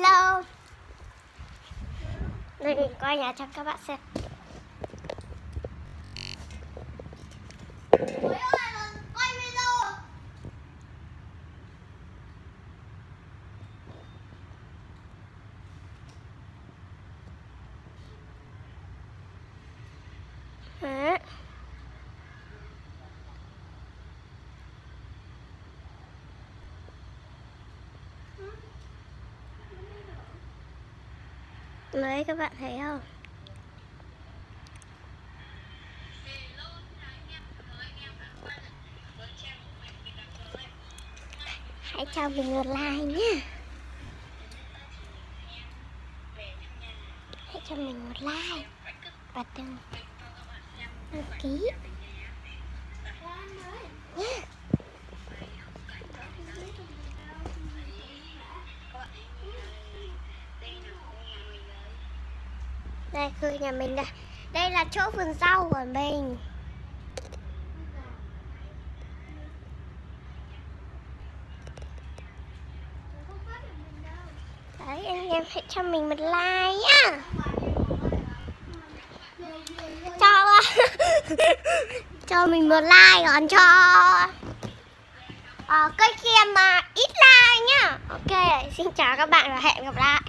Hello. Đây mình quay nhà cho các bạn xem. Quay video. Đấy. Đấy, các bạn thấy không? Hãy cho mình một like nhé. Hãy cho mình một like và đăng ký nhé. Đâyคือnhà mình đây. Đây là chỗ vườn rau của mình. Đấy, anh em hãy cho mình một like nhá. Cho mình một like, còn cho cây kia mà ít like nhá. Ok, xin chào các bạn và hẹn gặp lại.